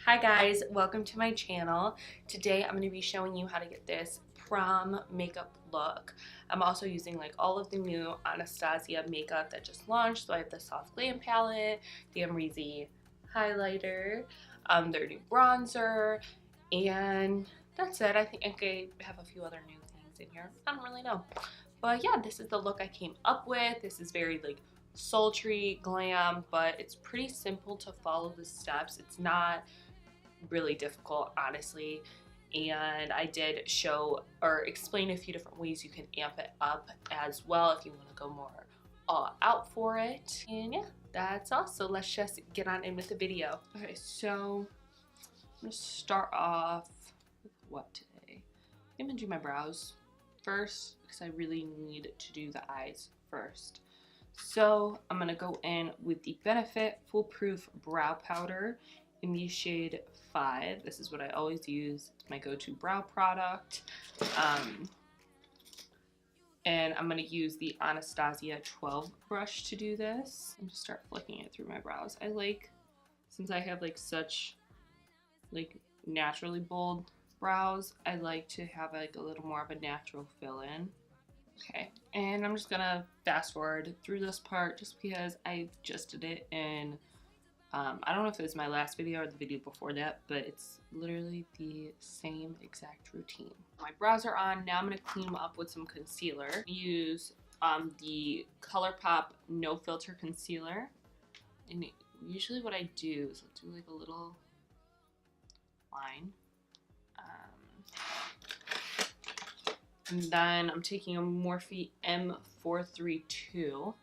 Hi guys, welcome to my channel. Today I'm going to be showing you how to get this prom makeup look. I'm also using like all of the new Anastasia makeup that just launched. So I have the Soft Glam palette, the Amrezy Highlighter, their new bronzer, and that's it. I think I have a few other new things in here. I don't really know. But yeah, this is the look I came up with. This is very like sultry glam, but it's pretty simple to follow the steps. It's not really difficult, honestly, and I did show or explain a few different ways you can amp it up as well if you want to go more all out for it. And yeah, that's all. So let's just get on in with the video. Okay, so I'm gonna start off with what today? I'm gonna do my brows first because I really need to do the eyes first. So I'm gonna go in with the Benefit Foolproof Brow Powder in the shade 5. This is what I always use. It's my go-to brow product. And I'm going to use the Anastasia 12 brush to do this. I'm just start flicking it through my brows. I like, since I have like such like naturally bold brows, I like to have like a little more of a natural fill in. Okay, and I'm just going to fast forward through this part just because I just did it in I don't know if it was my last video or the video before that, but it's literally the same exact routine. My brows are on. Now I'm going to clean them up with some concealer. Use the Colourpop No Filter Concealer. And usually what I do is I'll do like a little line. And then I'm taking a Morphe M432.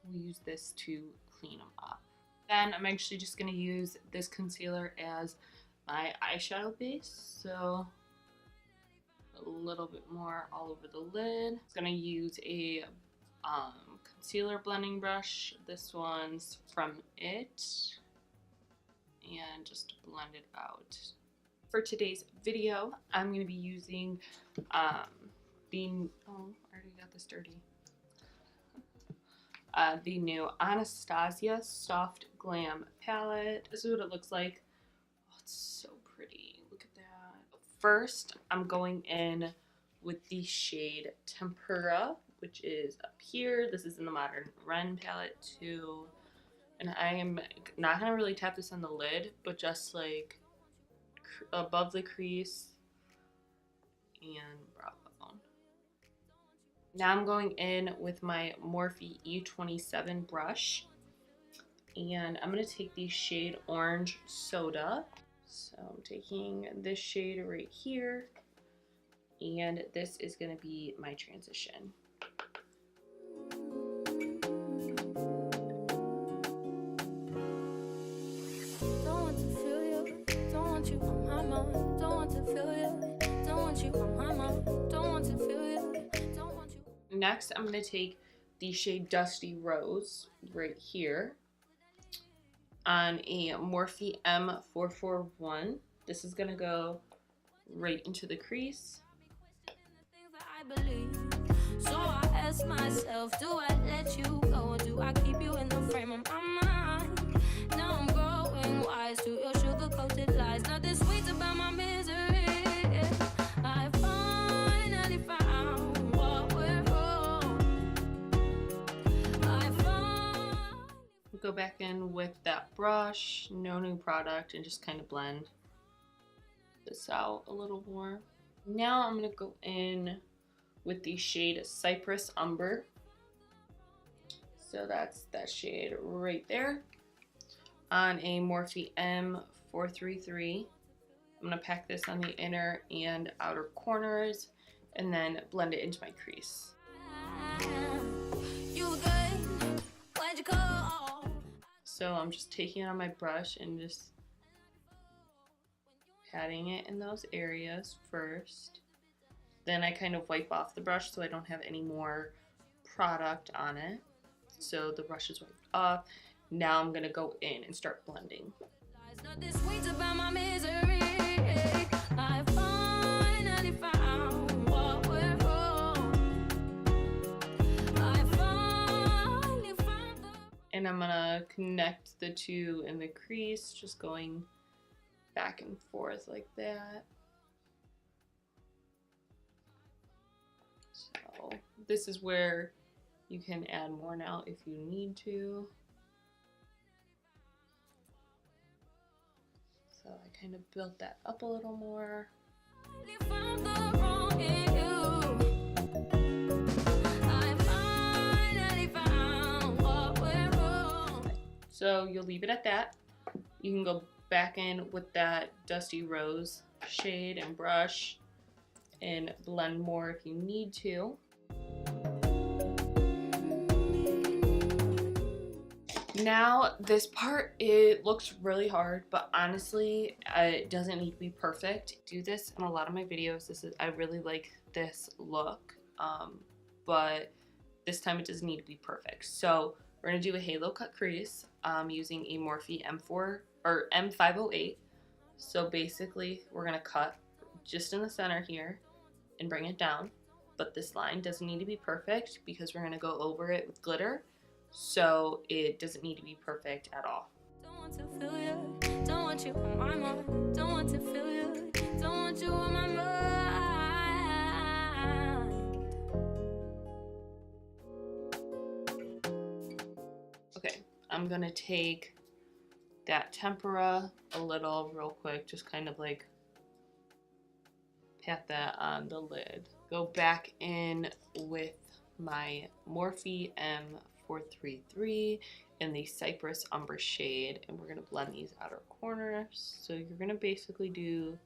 We'll use this to clean them up. Then I'm actually just going to use this concealer as my eyeshadow base. So a little bit more all over the lid. I'm going to use a concealer blending brush. This one's from It. And just blend it out. For today's video, I'm going to be using I already got this dirty. The new Anastasia Soft Glam palette. This is what it looks like. Oh, it's so pretty. Look at that. First, I'm going in with the shade Tempera, which is up here. This is in the Modern Ren palette too. And I am not going to really tap this on the lid, but just like above the crease and brow bone. Now I'm going in with my Morphe E27 brush, and I'm going to take the shade Orange Soda. So I'm taking this shade right here, and this is going to be my transition. Don't want to feel you, don't want you on my mind, don't want to feel you, don't want you on my mind, don't want to feel you. Next, I'm going to take the shade Dusty Rose right here on a Morphe M441. This is going to go right into the crease. So I ask myself, do I let you go or do I keep you in the frame of my mind? Now I'm growing wise to your sugar-coated lies. Nothing sweet about my misery. I finally found what we're go back in with that brush, no new product, and just kind of blend this out a little more. Now I'm going to go in with the shade Cypress Umber. So that's that shade right there on a Morphe M433. I'm going to pack this on the inner and outer corners and then blend it into my crease. So I'm just taking it on my brush and just patting it in those areas first. Then I kind of wipe off the brush so I don't have any more product on it. So the brush is wiped off. Now I'm gonna go in and start blending. And I'm gonna connect the two in the crease, just going back and forth like that. So this is where you can add more now if you need to. So I kind of built that up a little more. So you'll leave it at that. You can go back in with that Dusty Rose shade and brush and blend more if you need to. Now this part, it looks really hard, but honestly it doesn't need to be perfect. I do this in a lot of my videos. I really like this look, but this time it doesn't need to be perfect. So we're gonna do a halo cut crease using a Morphe M4 or M508. So basically we're gonna cut just in the center here and bring it down, but this line doesn't need to be perfect because we're gonna go over it with glitter, so it doesn't need to be perfect at all. Don't want to feel you, don't want you on my mind, don't want to feel you, don't want you on my mind. Okay, I'm gonna take that tempera a little real quick, just kind of like pat that on the lid. Go back in with my Morphe M433 in the Cypress Umber shade, and we're gonna blend these outer corners. So you're gonna basically do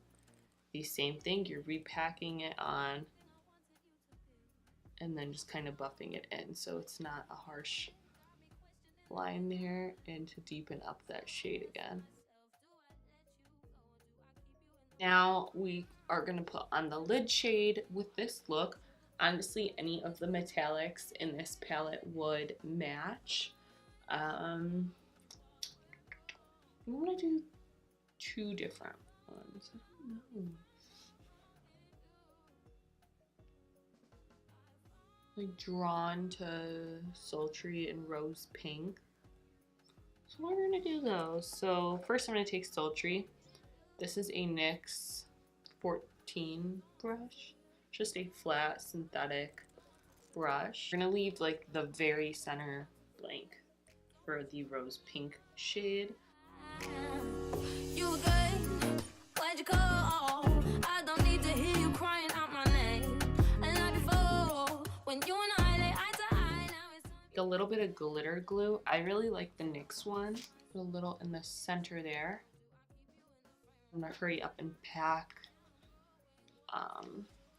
the same thing. You're repacking it on and then just kind of buffing it in so it's not a harsh line there, and to deepen up that shade again. Now we are going to put on the lid shade with this look. Honestly, any of the metallics in this palette would match. I'm going to do two different ones. I don't know. Like drawn to sultry and rose pink. So we're gonna do those. So first I'm gonna take sultry. This is a NYX 14 brush, just a flat synthetic brush. We're gonna leave like the very center blank for the rose pink shade. You good? Why'd you call? I don't need to hear you crying out my name. And like before, when you and I lay eye to eye, now it's A little bit of glitter glue. I really like the NYX one. Put a little in the center there. I'm gonna hurry up and pack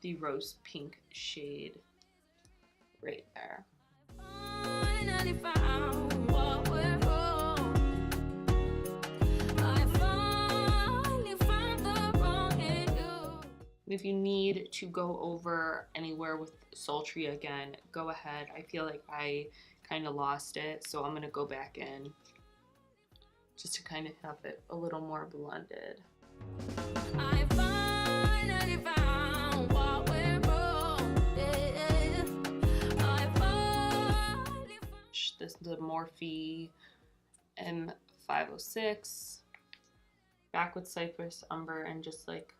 the rose pink shade right there. finally found what we're wrong. I finally found the wrong in you. If you need to go over anywhere with sultry again, go ahead. I feel like I kind of lost it, so I'm gonna go back in just to kind of have it a little more blended. I finally found what we're wrong. Yeah. I finally found. This is the Morphe M506, back with Cypress Umber, and just like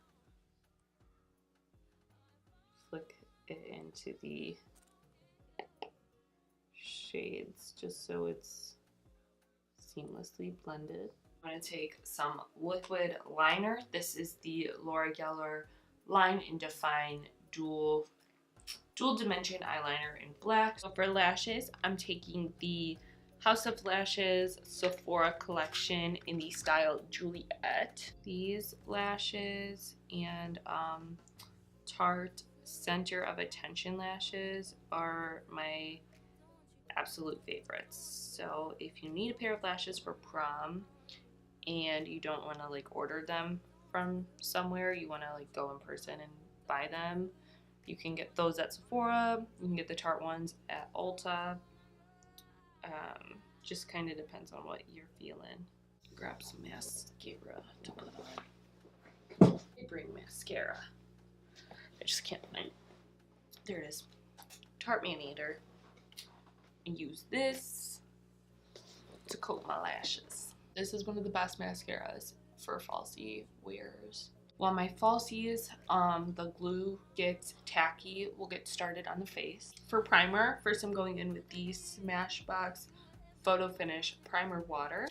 flick it into the shades just so it's seamlessly blended. I'm going to take some liquid liner. This is the Laura Geller Line and Define dual dimension eyeliner in black. So for lashes, I'm taking the House of Lashes Sephora collection in the style Juliette. These lashes and Tarte Center of Attention lashes are my absolute favorites. So if you need a pair of lashes for prom and you don't want to like order them from somewhere, you want to like go in person and buy them, you can get those at Sephora. You can get the Tarte ones at Ulta. Just kind of depends on what you're feeling. Grab some mascara to put on. I bring mascara. I just can't find it. There it is. Tarte Maneater. And use this. to coat my lashes. This is one of the best mascaras for falsie wears. While my falsies, the glue gets tacky, we'll get started on the face. For primer, first I'm going in with the Smashbox Photo Finish Primer Water.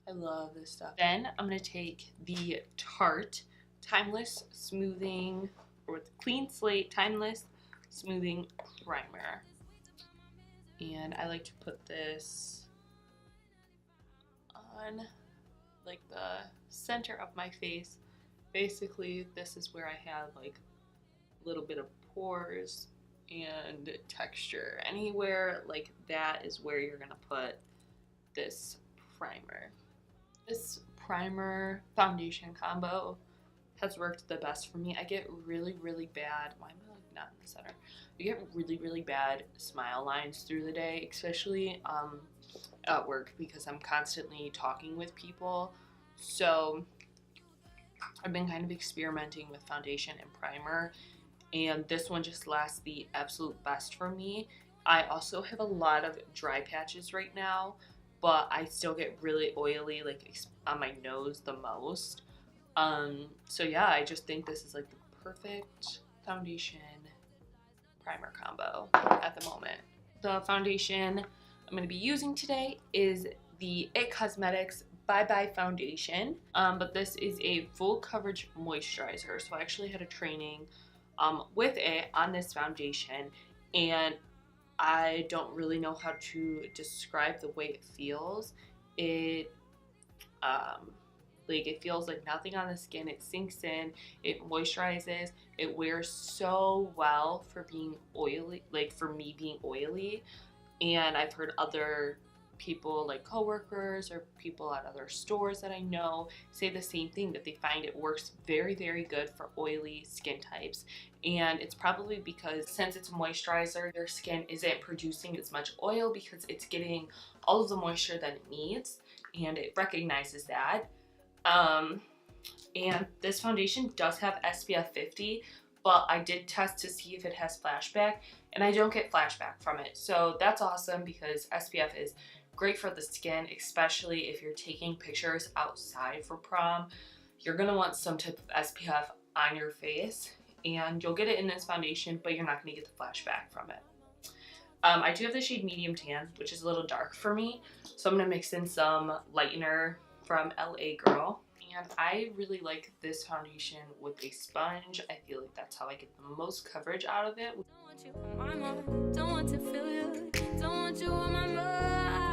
I love this stuff. Then I'm going to take the Tarte Timeless Smoothing, or Clean Slate Timeless Smoothing Primer. And I like to put this on like the center of my face. Basically, this is where I have like a little bit of pores and texture. Anywhere like that is where you're gonna put this primer. This primer foundation combo has worked the best for me. I get really bad, why am I like not in the center? I get really bad smile lines through the day, especially at work, because I'm constantly talking with people. So I've been kind of experimenting with foundation and primer, and this one just lasts the absolute best for me. I also have a lot of dry patches right now, but I still get really oily, like on my nose the most. So yeah, I just think this is like the perfect foundation primer combo at the moment. The foundation I'm going to be using today is the It Cosmetics Bye Bye Foundation, but this is a full coverage moisturizer. So I actually had a training with it on this foundation, and I don't really know how to describe the way it feels. It it feels like nothing on the skin. It sinks in, it moisturizes, it wears so well for being oily, like for me being oily. And I've heard other people, like coworkers or people at other stores that I know, say the same thing, that they find it works very good for oily skin types. And it's probably because since it's a moisturizer, your skin isn't producing as much oil because it's getting all of the moisture that it needs, and it recognizes that. And this foundation does have SPF 50, but I did test to see if it has flashback, and I don't get flashback from it. So that's awesome, because SPF is great for the skin, especially if you're taking pictures outside for prom. You're gonna want some type of SPF on your face, and you'll get it in this foundation, but you're not gonna get the flashback from it. I do have the shade Medium Tan, which is a little dark for me, so I'm gonna mix in some lightener from LA Girl. And I really like this foundation with a sponge. I feel like that's how I get the most coverage out of it. Don't want you on my mind, don't want to feel you, don't want you on my mind.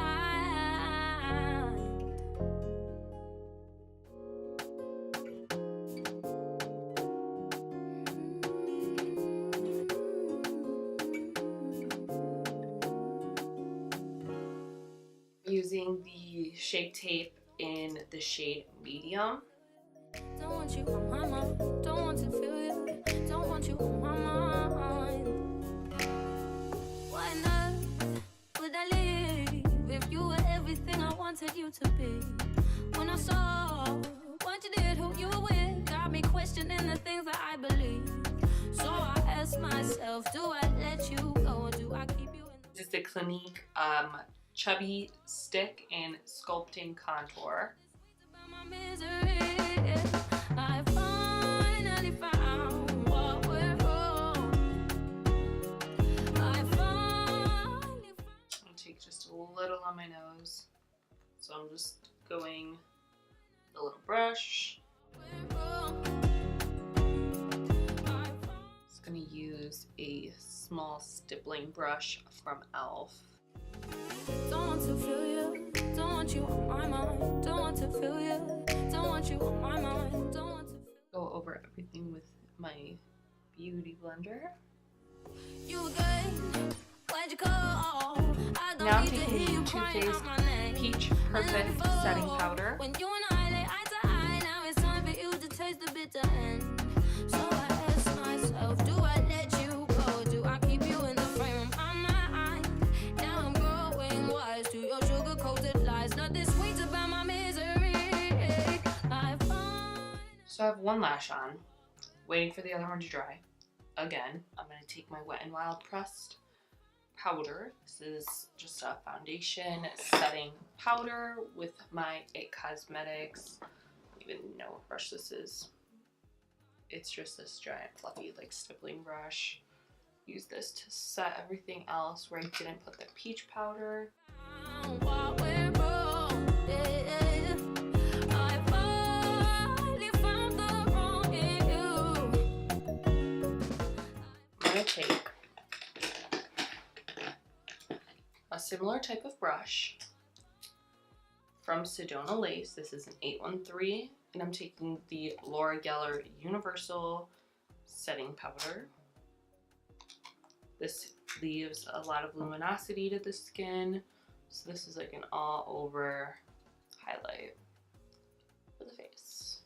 Using the Shape Tape in the shade Medium. Don't want you on my mind, don't want to feel you, don't want you on my mind. Why not would I leave if you were everything I wanted you to be? When I saw what you did, who you were with, got me questioning the things that I believe. So I asked myself, do I let you go, or do I keep you in the... This is the Clinique Chubby Stick and Sculpting Contour. I finally found what we're wrong. I'll take just a little on my nose. So I'm just going with a little brush. Just gonna use a small stippling brush from e.l.f. Don't want to feel you, don't want you on my mind, don't want to feel you, don't want you on my mind, don't want to feel... Go over everything with my beauty blender. You were good, why'd you call? I don't Now I'm need to taking hear you the Too crying Faced out my name. Peach Perfect Setting Powder. When you and I lay eye to eye, now it's time for you to taste the bitter end. So I ask myself, do I let you go? Do I keep you in the frame of my mind? Now I'm growing wise to your sugar-coated lies. Nothing sweet about my misery. So I have one lash on, waiting for the other one to dry. again, I'm going to take my Wet n Wild pressed powder. This is just a foundation setting powder with my It Cosmetics. I don't even know what brush this is. It's just this giant fluffy like stippling brush. Use this to set everything else where I didn't put the peach powder. I'm gonna take a similar type of brush from Sedona Lace. This is an 813, and I'm taking the Laura Geller Universal Setting Powder. This leaves a lot of luminosity to the skin, so this is like an all-over highlight for the face.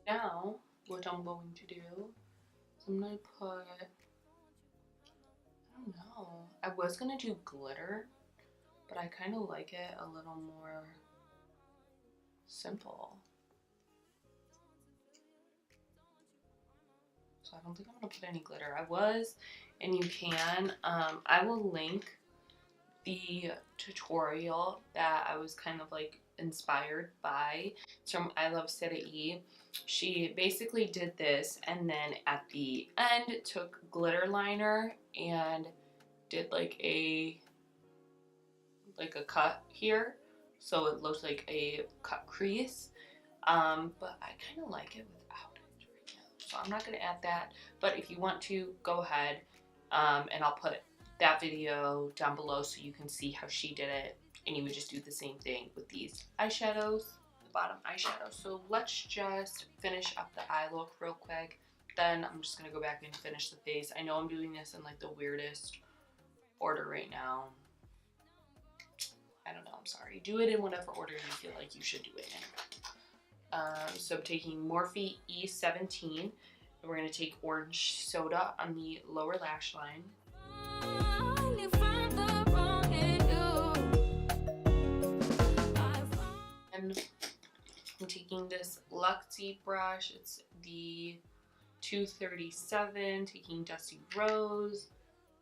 Now, what I'm going to do is I'm going to put, I don't know, I was going to do glitter, but I kind of like it a little more simple. So I don't think I'm going to put any glitter. I was, and you can. I will link the tutorial that I was kind of like inspired by. It's from I Love Sadie. She basically did this and then at the end took glitter liner and did like a cut here, so it looks like a cut crease. But I kind of like it without it right now, so I'm not going to add that. But if you want to, go ahead, and I'll put that video down below so you can see how she did it, and you would just do the same thing with these eyeshadows, the bottom eyeshadow. So let's just finish up the eye look real quick, then I'm just going to go back and finish the face. I know I'm doing this in like the weirdest order right now. I don't know, I'm sorry. Do it in whatever order you feel like you should do it in. So I'm taking Morphe E17, and we're going to take Orange Soda on the lower lash line. And I'm taking this Luxie brush, it's the 237, taking Dusty Rose.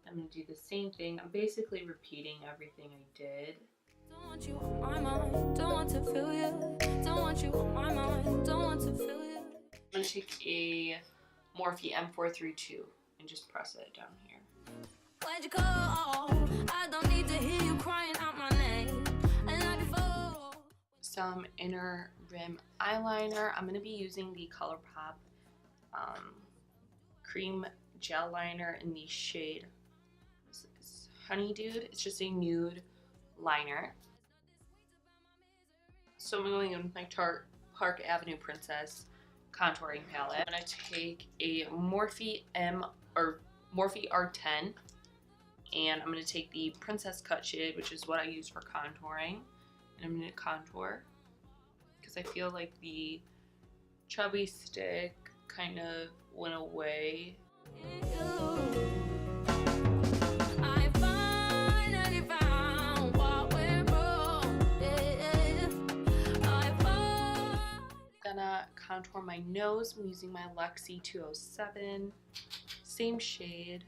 I'm going to do the same thing. I'm basically repeating everything I did. Don't want you on my mind, don't want to feel you. Don't want you on my mind, don't want to feel you. I'm going to take a Morphe M432 and just press it down here. Where'd you go? I don't need to hear you crying out my name. Some inner rim eyeliner. I'm going to be using the Colourpop cream gel liner in the shade Honeydude. It's just a nude liner. So I'm going in with my Tarte Park Avenue Princess contouring palette. I'm going to take a Morphe R10, and I'm going to take the Princess Cut shade, which is what I use for contouring, and I'm going to contour because I feel like the Chubby stick kind of went away. Gonna contour my nose. I'm using my Luxie 207, same shade.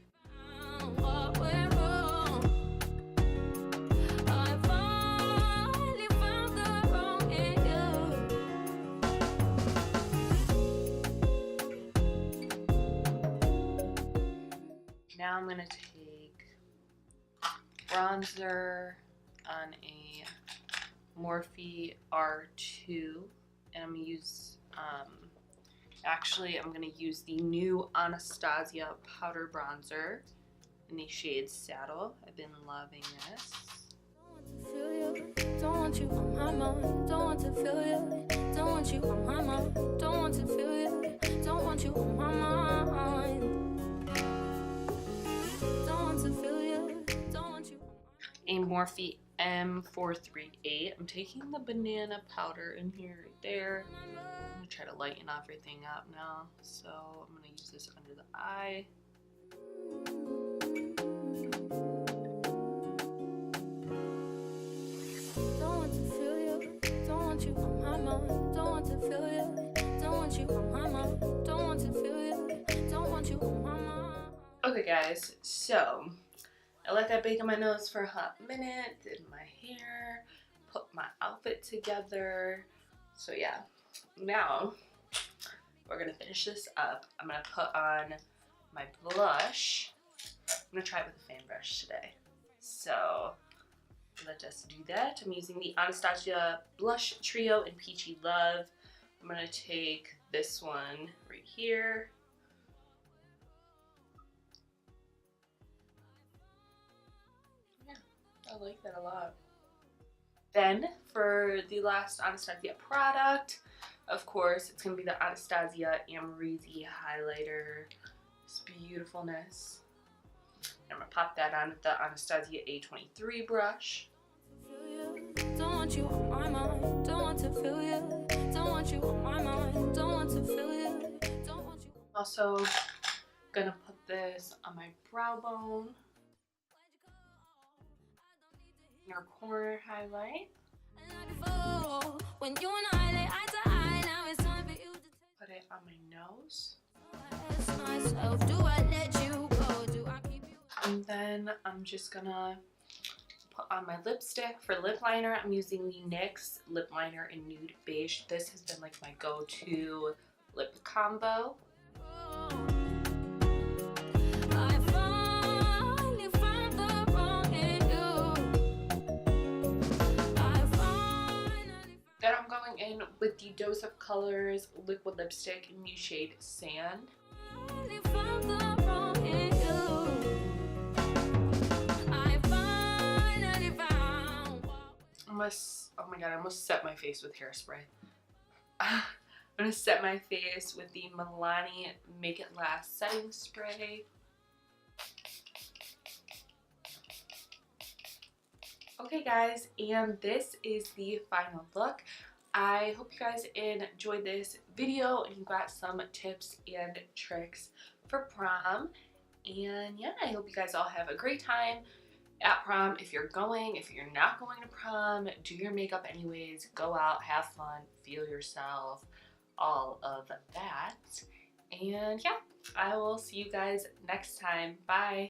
Now I'm gonna take bronzer on a Morphe R2. And I'm gonna use, I'm gonna use the new Anastasia powder bronzer in the shade Saddle. I've been loving this. Don't want you on my mind, don't want to feel you. Don't want you on my mind, don't want to feel you. Don't want you on my mind. Don't want to feel you. Don't want you on my mind. A Morphe M438. I'm taking the banana powder in here right there. I'm going to try to lighten everything up now. So I'm going to use this under the eye. Don't want to feel you. Don't want want you on my mind, don't want to feel you. Don't want you on my mind, don't want to feel you. Don't want you on my mind. Okay guys, so I let that bake in my nose for a hot minute, did my hair, put my outfit together. So yeah, now we're gonna finish this up. I'm gonna put on my blush. I'm gonna try it with a fan brush today. So let us do that. I'm using the Anastasia Blush Trio in Peachy Love. I'm gonna take this one right here. Yeah, I like that a lot. Then for the last Anastasia product, of course, it's gonna be the Anastasia Amrezy Highlighter. This beautifulness. I'm gonna pop that on with the Anastasia A23 brush. Don't want you on my mind, don't want to feel you. Don't want you on my mind, don't want to feel you. Don't want you. Also gonna put this on my brow bone. Inner corner highlight. When you and I lay eye to eye, now it's time for you to Put it on my nose. ask myself, do I let you go? Do I keep you? And then I'm just gonna put on my lipstick. For lip liner, I'm using the NYX lip liner in Nude Beige. This has been like my go-to lip combo. I finally found the wrong in you. I finally Then I'm going in with the Dose of Colors liquid lipstick in the shade Sand. found the wrong in you. I finally found. Oh my god, I almost set my face with hairspray. I'm gonna set my face with the Milani Make It Last setting spray. Okay guys, and this is the final look. I hope you guys enjoyed this video and you got some tips and tricks for prom. And yeah, I hope you guys all have a great time at prom. If you're going, if you're not going to prom, do your makeup anyways, go out, have fun, feel yourself, all of that. And yeah, I will see you guys next time. Bye.